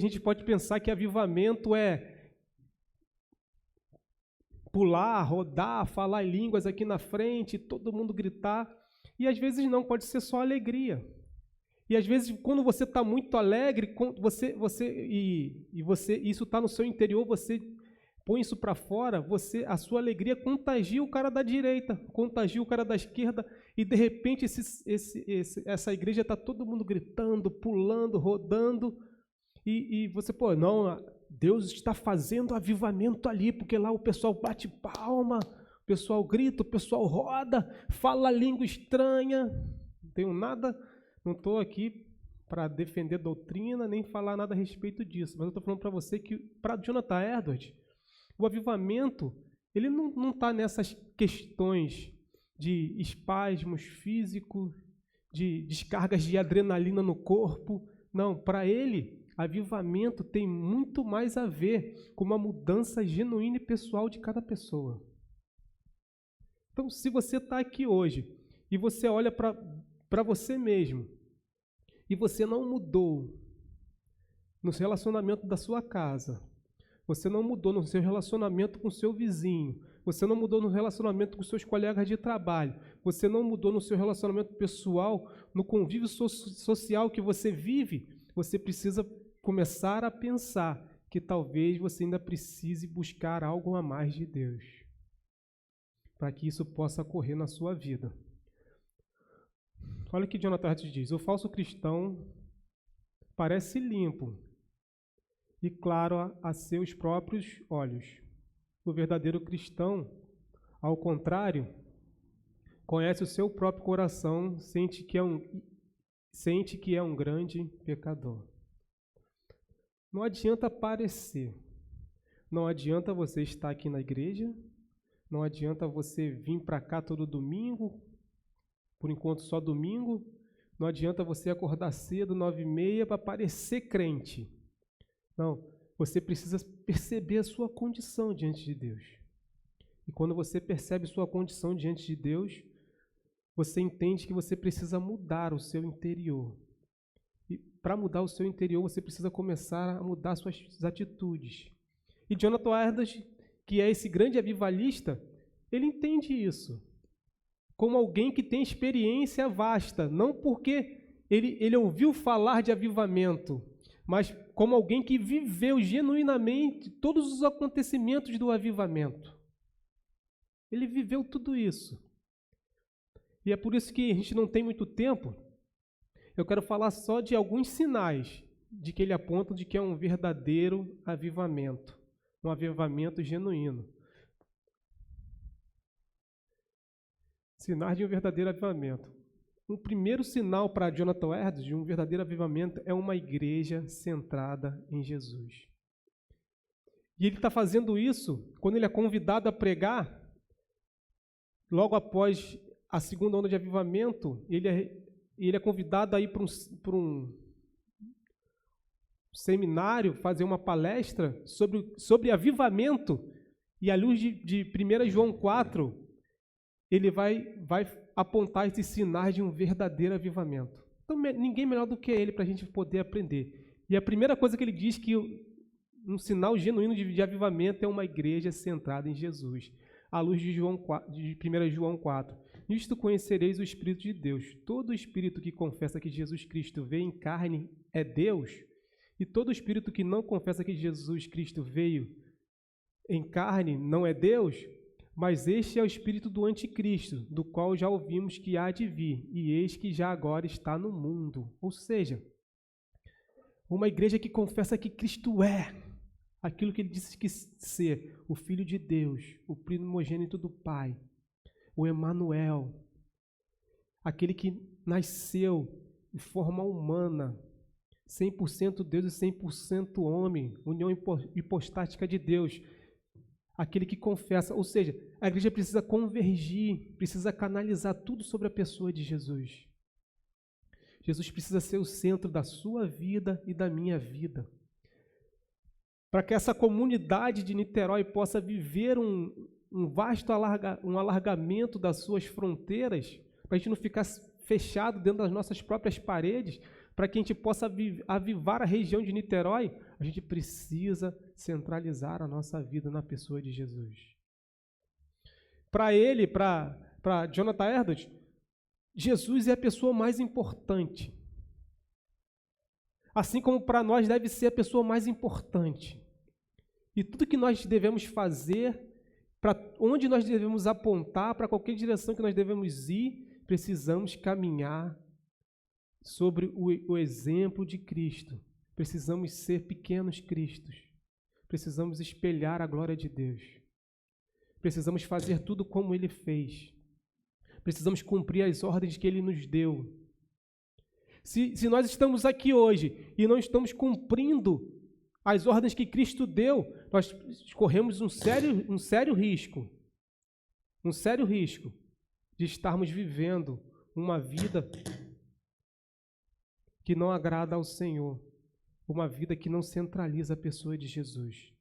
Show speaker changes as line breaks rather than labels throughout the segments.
A gente pode pensar que avivamento é pular, rodar, falar em línguas aqui na frente, todo mundo gritar. E às vezes não, pode ser só alegria. E às vezes, quando você está muito alegre, isso está no seu interior, você põe isso para fora, a sua alegria contagia o cara da direita, contagia o cara da esquerda, e de repente essa igreja está todo mundo gritando, pulando, rodando, e você, não, Deus está fazendo avivamento ali, porque lá o pessoal bate palma, o pessoal grita, o pessoal roda, fala língua estranha. Não tenho nada, não estou aqui para defender doutrina, nem falar nada a respeito disso, mas eu estou falando para você que, para Jonathan Edwards, o avivamento, ele não está nessas questões de espasmos físicos, de descargas de adrenalina no corpo. Não, para ele, avivamento tem muito mais a ver com uma mudança genuína e pessoal de cada pessoa. Então, se você está aqui hoje e você olha para você mesmo e você não mudou no relacionamento da sua casa, você não mudou no seu relacionamento com o seu vizinho, você não mudou no relacionamento com os seus colegas de trabalho, você não mudou no seu relacionamento pessoal, no convívio social que você vive, você precisa começar a pensar que talvez você ainda precise buscar algo a mais de Deus, para que isso possa ocorrer na sua vida. Olha o que Jonathan Edwards diz: o falso cristão parece limpo e claro a seus próprios olhos. O verdadeiro cristão, ao contrário, conhece o seu próprio coração, sente que é um grande pecador. Não adianta parecer, não adianta você estar aqui na igreja, não adianta você vir para cá todo domingo, por enquanto só domingo, não adianta você acordar cedo, 9h30, para parecer crente. Não, você precisa perceber a sua condição diante de Deus. E quando você percebe sua condição diante de Deus, você entende que você precisa mudar o seu interior. E para mudar o seu interior, você precisa começar a mudar suas atitudes. E Jonathan Edwards, que é esse grande avivalista, ele entende isso como alguém que tem experiência vasta, não porque ele ouviu falar de avivamento, mas como alguém que viveu genuinamente todos os acontecimentos do avivamento. Ele viveu tudo isso. E é por isso que a gente não tem muito tempo. Eu quero falar só de alguns sinais de que ele aponta de que é um verdadeiro avivamento, um avivamento genuíno. Sinais de um verdadeiro avivamento. O primeiro sinal para Jonathan Edwards de um verdadeiro avivamento é uma igreja centrada em Jesus. E ele está fazendo isso quando ele é convidado a pregar. Logo após a segunda onda de avivamento, ele é convidado a ir para um seminário, fazer uma palestra sobre avivamento. E à luz de 1 João 4, ele vai apontar esses sinais de um verdadeiro avivamento. Então, ninguém melhor do que ele para a gente poder aprender. E a primeira coisa que ele diz que um sinal genuíno de avivamento é uma igreja centrada em Jesus. À luz de 1 João 4. Nisto conhecereis o Espírito de Deus. Todo espírito que confessa que Jesus Cristo veio em carne é Deus, e todo espírito que não confessa que Jesus Cristo veio em carne não é Deus. Mas este é o espírito do anticristo, do qual já ouvimos que há de vir, e eis que já agora está no mundo. Ou seja, uma igreja que confessa que Cristo é aquilo que ele disse que ser, o Filho de Deus, o primogênito do Pai, o Emanuel, aquele que nasceu de forma humana, 100% Deus e 100% homem, união hipostática de Deus, aquele que confessa, ou seja, a igreja precisa convergir, precisa canalizar tudo sobre a pessoa de Jesus. Jesus precisa ser o centro da sua vida e da minha vida. Para que essa comunidade de Niterói possa viver um vasto alargamento das suas fronteiras, para a gente não ficar fechado dentro das nossas próprias paredes, para que a gente possa avivar a região de Niterói, a gente precisa centralizar a nossa vida na pessoa de Jesus. Para ele, para Jonathan Edwards, Jesus é a pessoa mais importante. Assim como para nós deve ser a pessoa mais importante. E tudo que nós devemos fazer, para onde nós devemos apontar, para qualquer direção que nós devemos ir, precisamos caminhar sobre o exemplo de Cristo. Precisamos ser pequenos Cristos. Precisamos espelhar a glória de Deus. Precisamos fazer tudo como Ele fez. Precisamos cumprir as ordens que Ele nos deu. Se nós estamos aqui hoje e não estamos cumprindo as ordens que Cristo deu, nós corremos um sério risco de estarmos vivendo uma vida que não agrada ao Senhor, uma vida que não centraliza a pessoa de Jesus.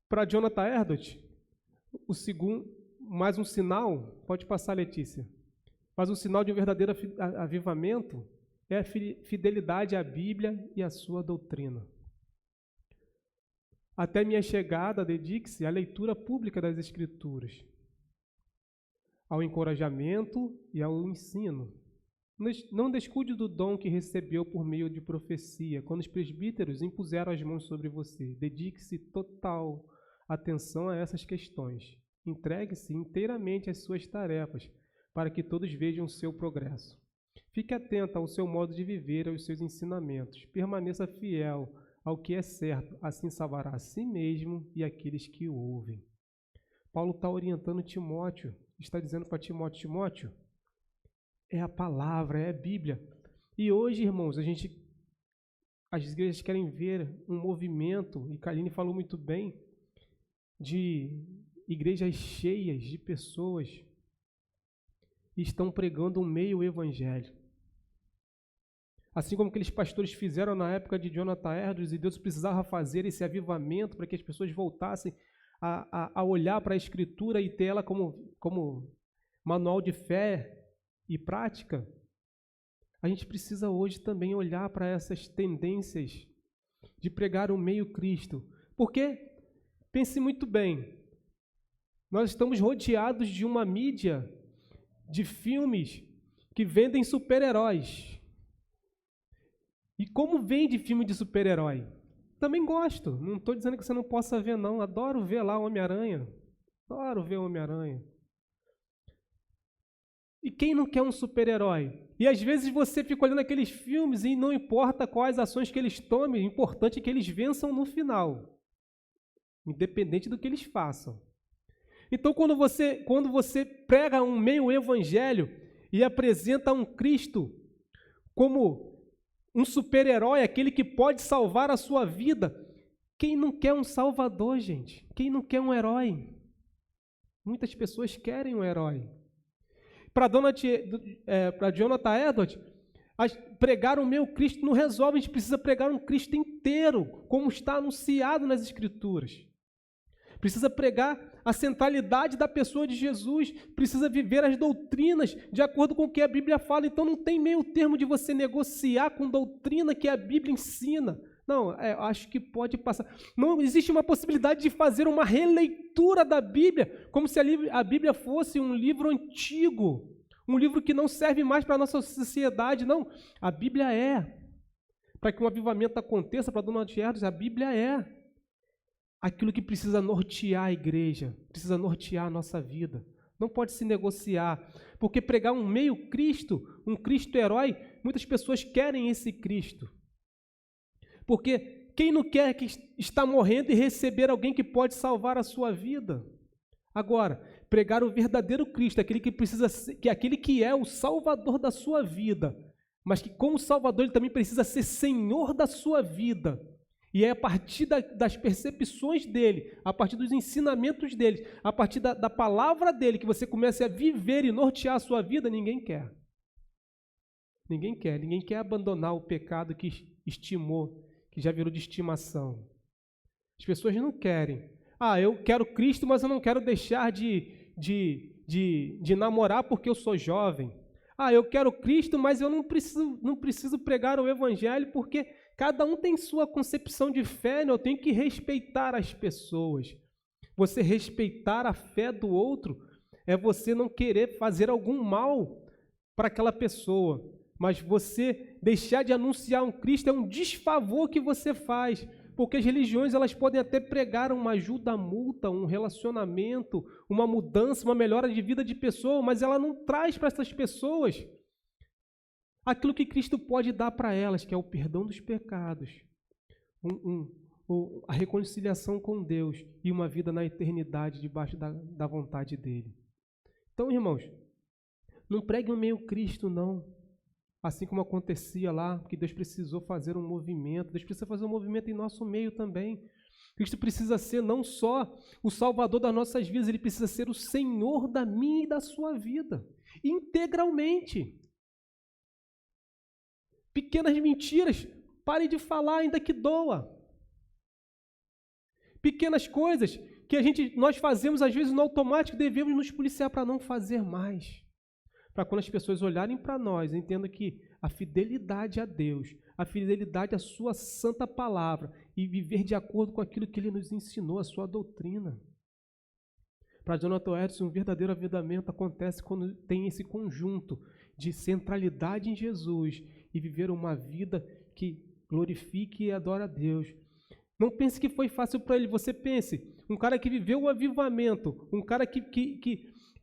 Para Jonathan Edwards, mais um sinal, pode passar, Letícia, mas um sinal de um verdadeiro avivamento é a fidelidade à Bíblia e à sua doutrina. Até minha chegada, dedique-se à leitura pública das Escrituras, ao encorajamento e ao ensino. Não descuide do dom que recebeu por meio de profecia, quando os presbíteros impuseram as mãos sobre você. Dedique-se total atenção a essas questões. Entregue-se inteiramente às suas tarefas, para que todos vejam o seu progresso. Fique atento ao seu modo de viver, aos seus ensinamentos. Permaneça fiel ao que é certo, assim salvará a si mesmo e aqueles que o ouvem. Paulo está orientando Timóteo, está dizendo para Timóteo, é a palavra, é a Bíblia. E hoje, irmãos, as igrejas querem ver um movimento, e Kaline falou muito bem, de igrejas cheias de pessoas que estão pregando um meio evangelho. Assim como aqueles pastores fizeram na época de Jonathan Edwards, e Deus precisava fazer esse avivamento para que as pessoas voltassem a olhar para a Escritura e ter ela como manual de fé e prática. A gente precisa hoje também olhar para essas tendências de pregar o meio Cristo. Porque, pense muito bem, nós estamos rodeados de uma mídia de filmes que vendem super-heróis. E como vende filme de super-herói? Também gosto, não estou dizendo que você não possa ver, não. Adoro ver lá o Homem-Aranha. Adoro ver o Homem-Aranha. E quem não quer um super-herói? E às vezes você fica olhando aqueles filmes e não importa quais ações que eles tomem, o importante é que eles vençam no final, independente do que eles façam. Então, quando você prega um meio evangelho e apresenta um Cristo como um super-herói, aquele que pode salvar a sua vida, quem não quer um salvador, gente? Quem não quer um herói? Muitas pessoas querem um herói. Para Jonathan Edwards, pregar o meu Cristo não resolve, a gente precisa pregar um Cristo inteiro, como está anunciado nas Escrituras. Precisa pregar a centralidade da pessoa de Jesus, precisa viver as doutrinas de acordo com o que a Bíblia fala. Então não tem meio termo de você negociar com doutrina que a Bíblia ensina. Não, acho que pode passar. Não existe uma possibilidade de fazer uma releitura da Bíblia, como se a Bíblia fosse um livro antigo, um livro que não serve mais para a nossa sociedade. Não, a Bíblia é. Para que um avivamento aconteça, para Dona Edwards, a Bíblia é aquilo que precisa nortear a igreja, precisa nortear a nossa vida. Não pode se negociar, porque pregar um meio Cristo, um Cristo herói, muitas pessoas querem esse Cristo. Porque quem não quer que está morrendo e receber alguém que pode salvar a sua vida? Agora, pregar o verdadeiro Cristo, aquele que é o Salvador da sua vida, mas que como Salvador ele também precisa ser Senhor da sua vida. E é a partir das percepções dele, a partir dos ensinamentos dele, a partir da palavra dele, que você comece a viver e nortear a sua vida, ninguém quer. Ninguém quer abandonar o pecado que estimou, que já virou de estimação. As pessoas não querem. Eu quero Cristo, mas eu não quero deixar de namorar porque eu sou jovem. Eu quero Cristo, mas eu não preciso pregar o Evangelho, porque cada um tem sua concepção de fé, né? Eu tenho que respeitar as pessoas. Você respeitar a fé do outro é você não querer fazer algum mal para aquela pessoa, mas você deixar de anunciar um Cristo é um desfavor que você faz, porque as religiões elas podem até pregar uma ajuda mútua, um relacionamento, uma mudança, uma melhora de vida de pessoa, mas ela não traz para essas pessoas aquilo que Cristo pode dar para elas, que é o perdão dos pecados, a reconciliação com Deus e uma vida na eternidade debaixo da vontade dEle. Então, irmãos, não pregue um meio Cristo, não. Assim como acontecia lá, que Deus precisou fazer um movimento, Deus precisa fazer um movimento em nosso meio também. Cristo precisa ser não só o Salvador das nossas vidas, Ele precisa ser o Senhor da minha e da sua vida, integralmente. Pequenas mentiras, pare de falar, ainda que doa. Pequenas coisas que nós fazemos às vezes no automático, devemos nos policiar para não fazer mais. Para quando as pessoas olharem para nós, entendam que a fidelidade a Deus, a fidelidade à sua santa palavra e viver de acordo com aquilo que Ele nos ensinou, a sua doutrina. Para Jonathan Edwards, um verdadeiro avivamento acontece quando tem esse conjunto de centralidade em Jesus e viver uma vida que glorifique e adora a Deus. Não pense que foi fácil para ele, você pense, um cara que viveu o avivamento, um cara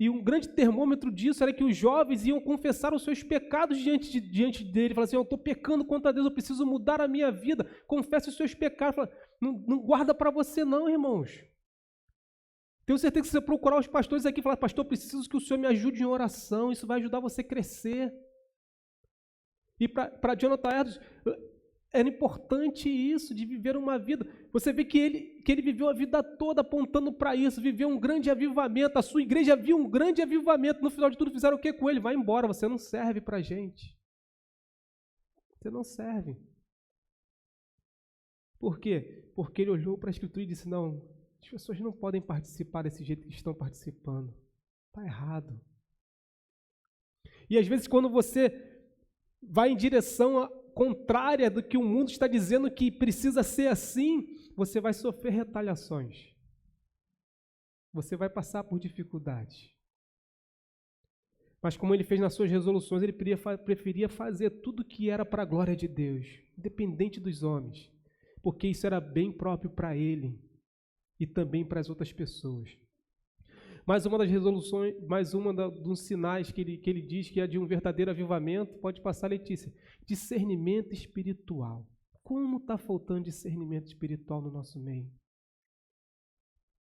e um grande termômetro disso era que os jovens iam confessar os seus pecados diante dele. Falaram assim, eu estou pecando contra Deus, eu preciso mudar a minha vida. Confesse os seus pecados. Fala, não guarda para você não, irmãos. Tenho certeza que se você procurar os pastores aqui e falar, pastor, preciso que o Senhor me ajude em oração, isso vai ajudar você a crescer. E para Jonathan Edwards, era importante isso, de viver uma vida. Você vê que ele viveu a vida toda apontando para isso, viveu um grande avivamento, a sua igreja viu um grande avivamento, no final de tudo fizeram o que com ele? Vai embora, você não serve para a gente. Você não serve. Por quê? Porque ele olhou para a Escritura e disse, não, as pessoas não podem participar desse jeito que estão participando. Está errado. E às vezes quando você vai em direção contrária do que o mundo está dizendo que precisa ser assim, você vai sofrer retaliações. Você vai passar por dificuldades. Mas como ele fez nas suas resoluções, ele preferia fazer tudo que era para a glória de Deus, independente dos homens, porque isso era bem próprio para ele e também para as outras pessoas. Mais uma das resoluções, dos sinais que ele diz que é de um verdadeiro avivamento, pode passar, Letícia, discernimento espiritual. Como está faltando discernimento espiritual no nosso meio?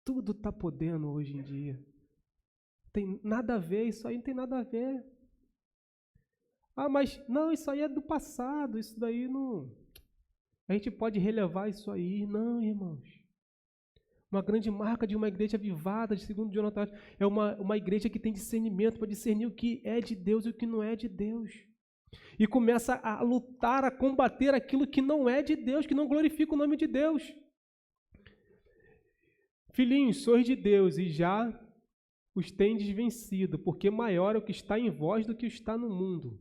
Tudo está podendo hoje em dia. Tem nada a ver, isso aí não tem nada a ver. Mas não, isso aí é do passado, isso daí não... A gente pode relevar isso aí. Não, irmãos. Uma grande marca de uma igreja avivada, segundo Jonathan, é uma igreja que tem discernimento para discernir o que é de Deus e o que não é de Deus. E começa a lutar, a combater aquilo que não é de Deus, que não glorifica o nome de Deus. Filhinhos, sois de Deus e já os tendes vencido, porque maior é o que está em vós do que está no mundo.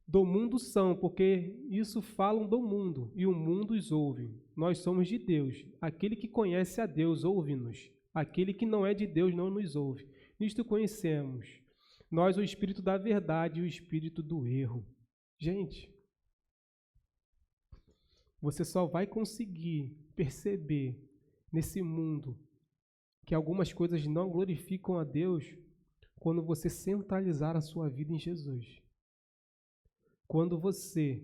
Do mundo são, porque isso falam do mundo, e o mundo os ouve. Nós somos de Deus. Aquele que conhece a Deus, ouve-nos. Aquele que não é de Deus, não nos ouve. Nisto conhecemos. Nós, o espírito da verdade e o espírito do erro. Gente, você só vai conseguir perceber nesse mundo que algumas coisas não glorificam a Deus quando você centralizar a sua vida em Jesus. Quando você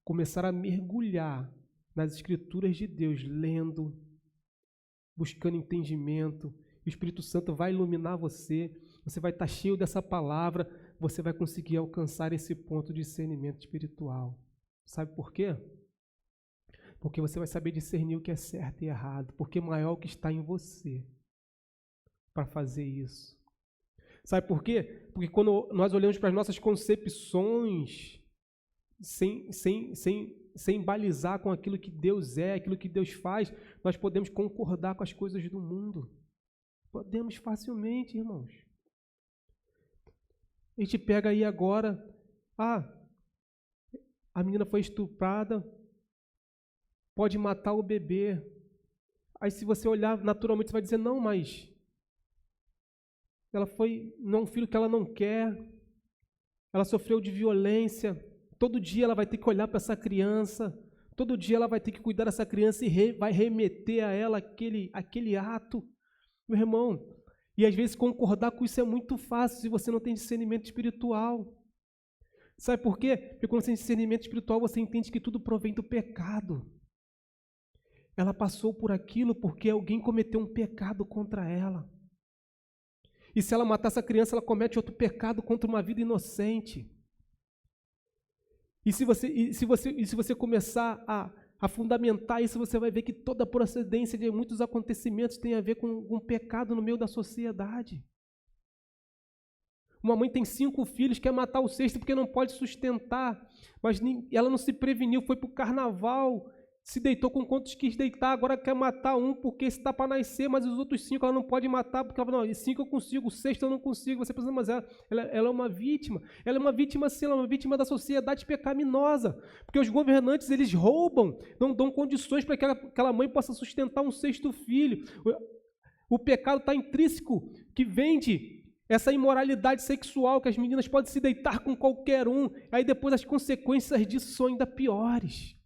começar a mergulhar nas Escrituras de Deus, lendo, buscando entendimento, o Espírito Santo vai iluminar você, você vai estar cheio dessa palavra, você vai conseguir alcançar esse ponto de discernimento espiritual. Sabe por quê? Porque você vai saber discernir o que é certo e errado, porque maior é o que está em você para fazer isso. Sabe por quê? Porque quando nós olhamos para as nossas concepções, sem balizar com aquilo que Deus é, aquilo que Deus faz, nós podemos concordar com as coisas do mundo. Podemos facilmente, irmãos. A gente pega aí agora, a menina foi estuprada, pode matar o bebê. Aí se você olhar, naturalmente você vai dizer, não, mas não é um filho que ela não quer, ela sofreu de violência, todo dia ela vai ter que olhar para essa criança, todo dia ela vai ter que cuidar dessa criança e vai remeter a ela aquele ato. Meu irmão, e às vezes concordar com isso é muito fácil se você não tem discernimento espiritual. Sabe por quê? Porque quando você tem discernimento espiritual, você entende que tudo provém do pecado. Ela passou por aquilo porque alguém cometeu um pecado contra ela. E se ela matar essa criança, ela comete outro pecado contra uma vida inocente. E se você começar a fundamentar isso, você vai ver que toda a procedência de muitos acontecimentos tem a ver com um pecado no meio da sociedade. Uma mãe tem 5 filhos, quer matar o 6º porque não pode sustentar, mas ela não se preveniu, foi para o carnaval, se deitou com quantos quis deitar, agora quer matar um porque está para nascer, mas os outros 5 ela não pode matar, porque ela fala, não, 5 eu consigo, o 6º eu não consigo. Você pensa, mas ela é uma vítima. Ela é uma vítima sim, ela é uma vítima da sociedade pecaminosa, porque os governantes, eles roubam, não dão condições para que aquela mãe possa sustentar um 6º filho. O pecado está intrínseco, que vende essa imoralidade sexual, que as meninas podem se deitar com qualquer um, aí depois as consequências disso são ainda piores.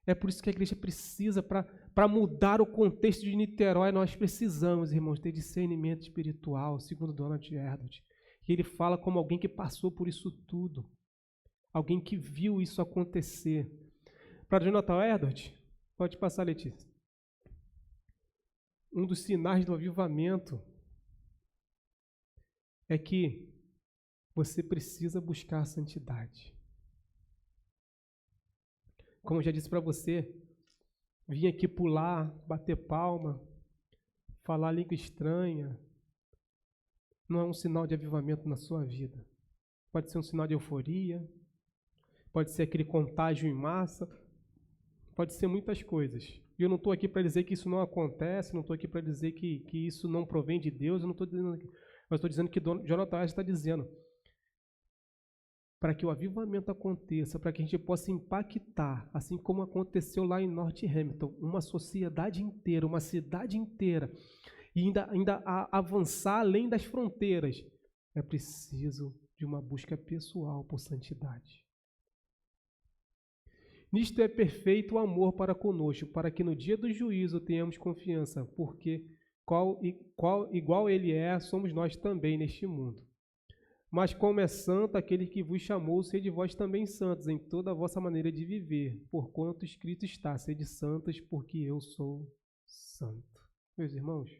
É por isso que a igreja precisa, para mudar o contexto de Niterói, nós precisamos, irmãos, ter discernimento espiritual, segundo Donald Edwards. E ele fala como alguém que passou por isso tudo, alguém que viu isso acontecer. Para Jonathan Edwards, pode passar, Letícia. Um dos sinais do avivamento é que você precisa buscar a santidade. Como eu já disse para você, vir aqui pular, bater palma, falar língua estranha, não é um sinal de avivamento na sua vida. Pode ser um sinal de euforia, pode ser aquele contágio em massa, pode ser muitas coisas. E eu não estou aqui para dizer que isso não acontece, não estou aqui para dizer que isso não provém de Deus, eu não estou dizendo, mas estou dizendo que Jonathan Edwards está dizendo, para que o avivamento aconteça, para que a gente possa impactar, assim como aconteceu lá em North Hamilton, uma sociedade inteira, uma cidade inteira, e ainda avançar além das fronteiras, é preciso de uma busca pessoal por santidade. Nisto é perfeito o amor para conosco, para que no dia do juízo tenhamos confiança, porque igual ele é, somos nós também neste mundo. Mas como é santo aquele que vos chamou, sede vós também santos em toda a vossa maneira de viver, porquanto escrito está, sede santos, porque eu sou santo. Meus irmãos,